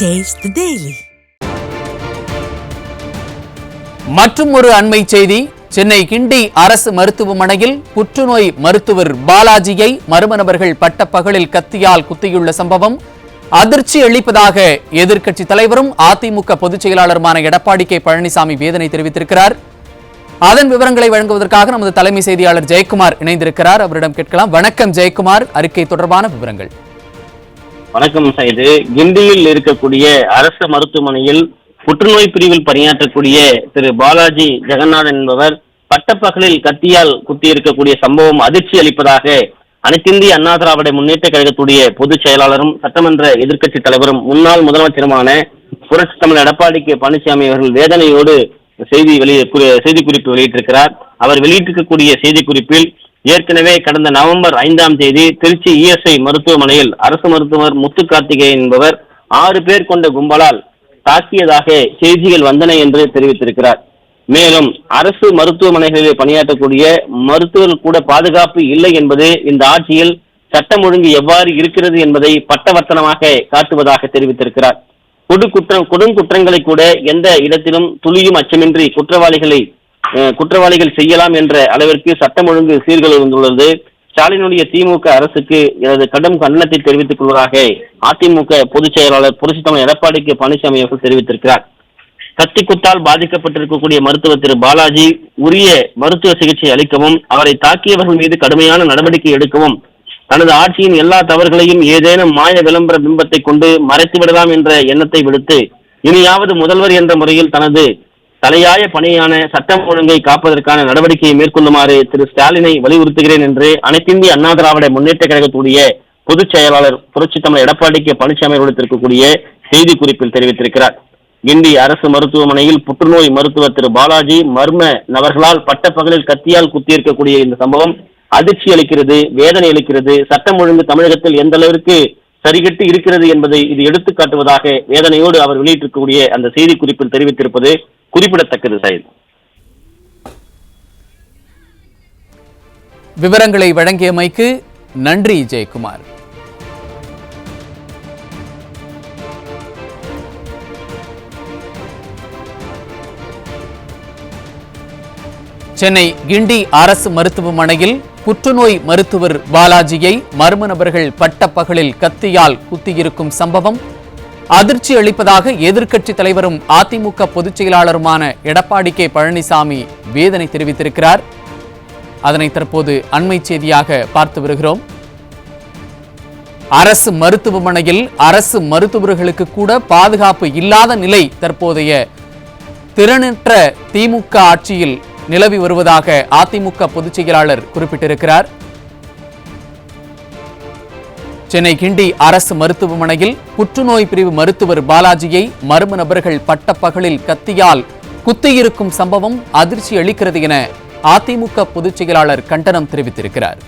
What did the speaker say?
Taste the Daily. மற்றும் ஒரு அண்மை செய்தி. சென்னை கிண்டி அரசு மருத்துவமனையில் புற்றுநோய் மருத்துவர் பாலாஜியை மர்ம நபர்கள் பட்டப்பகலில் கத்தியால் குத்தியுள்ள சம்பவம் அதிர்ச்சி அளிப்பதாக எதிர்க்கட்சி தலைவரும் அதிமுக பொதுச் செயலாளருமான எடப்பாடி கே பழனிசாமி வேதனை தெரிவித்திருக்கிறார். அதன் விவரங்களை வழங்குவதற்காக நமது தலைமை செய்தியாளர் ஜெயக்குமார் இணைந்திருக்கிறார். அவரிடம் கேட்கலாம். வணக்கம் ஜெயக்குமார், அறிக்கை தொடர்பான விவரங்கள். வணக்கம் சைது. கிண்டியில் இருக்கக்கூடிய அரசு மருத்துவமனையில் புற்றுநோய் பிரிவில் பணியாற்றக்கூடிய திரு பாலாஜி ஜெகநாதன் என்பவர் பட்டப்பகலில் கத்தியால் குத்தி இருக்கக்கூடிய சம்பவம் அதிர்ச்சி அளிப்பதாக அனைத்திந்திய அண்ணா திராவிட முன்னேற்ற கழகத்துடைய பொதுச் செயலாளரும் சட்டமன்ற எதிர்க்கட்சி தலைவரும் முன்னாள் முதலமைச்சருமான புரட்சி தமிழர் எடப்பாடி கே பழனிசாமி அவர்கள் வேதனையோடு செய்திக்குறிப்பு வெளியிட்டிருக்கிறார். அவர் வெளியிட்டிருக்கக்கூடிய செய்திக்குறிப்பில் ஏற்கனவே கடந்த நவம்பர் 5ஆம் தேதி திருச்சி இஎஸ்ஐ மருத்துவமனையில் அரசு மருத்துவர் முத்து கார்த்திகேயன் என்பவர் 6 பேர் கொண்ட கும்பலால் தாக்கியதாக செய்திகள் வந்தன என்று தெரிவித்திருக்கிறார். மேலும் அரசு மருத்துவமனைகளில் பணியாற்றக்கூடிய மருத்துவர்கள் கூட பாதுகாப்பு இல்லை என்பது இந்த ஆட்சியில் சட்டம் ஒழுங்கு எவ்வாறு இருக்கிறது என்பதை பட்டவர்த்தனமாக காட்டுவதாக தெரிவித்திருக்கிறார். கொடுங்குற்றங்களை கூட எந்த இடத்திலும் துளியும் அச்சமின்றி குற்றவாளிகள் செய்யலாம் என்ற அளவிற்கு சட்டம் ஒழுங்கு சீர்குலைந்துள்ளது. ஸ்டாலினுடைய திமுக அரசுக்கு எனது கடும் கண்டனத்தை தெரிவித்துக் கொள்வதாக அதிமுக பொதுச் செயலாளர் புரட்சி தமிழர் எடப்பாடி கே பழனிசாமி அவர்கள் தெரிவித்திருக்கிறார். கத்தி குத்தால் பாதிக்கப்பட்டிருக்கக்கூடிய மருத்துவர் திரு பாலாஜி உரிய மருத்துவ சிகிச்சை அளிக்கவும் அவரை தாக்கியவர்கள் மீது கடுமையான நடவடிக்கை எடுக்கவும் தனது ஆட்சியின் எல்லா தவறுகளையும் ஏதேனும் மாய விளம்பர பிம்பத்தை கொண்டு மறைத்து விடலாம் என்ற எண்ணத்தை விடுத்து இனியாவது முதல்வர் என்ற முறையில் தனது தலையாய பணியான சட்டம் ஒழுங்கை காப்பதற்கான நடவடிக்கையை மேற்கொள்ளுமாறு திரு ஸ்டாலினை வலியுறுத்துகிறேன் என்று அனைத்திந்திய அண்ணா திராவிட முன்னேற்ற கழகத்துடைய பொதுச் செயலாளர் புரட்சி தமிழர் எடப்பாடி கே பழனிசாமி விடுத்திருக்கக்கூடிய செய்தி குறிப்பில் தெரிவித்திருக்கிறார். கிண்டி அரசு மருத்துவமனையில் புற்றுநோய் மருத்துவர் திரு பாலாஜி மர்ம நபர்களால் பட்டப்பகலில் கத்தியால் குத்தியிருக்கக்கூடிய இந்த சம்பவம் அதிர்ச்சி அளிக்கிறது, வேதனை அளிக்கிறது. சட்டம் ஒழுங்கு தமிழகத்தில் எந்த அளவிற்கு சரிகட்டு இருக்கிறது என்பதை இது எடுத்துக் காட்டுவதாக வேதனையோடு அவர் வெளியிட்டிருக்கக்கூடிய அந்த செய்தி குறிப்பில் தெரிவித்திருப்பது குறிப்பிடத்தக்கது. சார், விவரங்களை வழங்கியமைக்கு நன்றி ஜெயக்குமார். சென்னை கிண்டி அரசு மருத்துவமனையில் புற்றுநோய் மருத்துவர் பாலாஜியை மர்ம நபர்கள் பட்டப்பகலில் கத்தியால் குத்தியிருக்கும் சம்பவம் அதிர்ச்சி அளிப்பதாக எதிர்க்கட்சி தலைவரும் அதிமுக பொதுச் செயலாளருமான எடப்பாடி கே பழனிசாமி வேதனை தெரிவித்திருக்கிறார். அதனை தற்போது அண்மை செய்தியாக பார்த்து வருகிறோம். அரசு மருத்துவமனையில் அரசு மருத்துவர்களுக்கு கூட பாதுகாப்பு இல்லாத நிலை தற்போதைய திறனற்ற திமுக ஆட்சியில் நிலவி வருவதாக அதிமுக பொதுச் செயலாளர் குறிப்பிட்டிருக்கிறார். சென்னை கிண்டி அரசு மருத்துவமனையில் புற்றுநோய் பிரிவு மருத்துவர் பாலாஜியை மர்ம நபர்கள் பட்டப்பகலில் கத்தியால் குத்தியிருக்கும் சம்பவம் அதிர்ச்சி அளிக்கிறது என அதிமுக பொதுச் செயலாளர் கண்டனம் தெரிவித்திருக்கிறார்.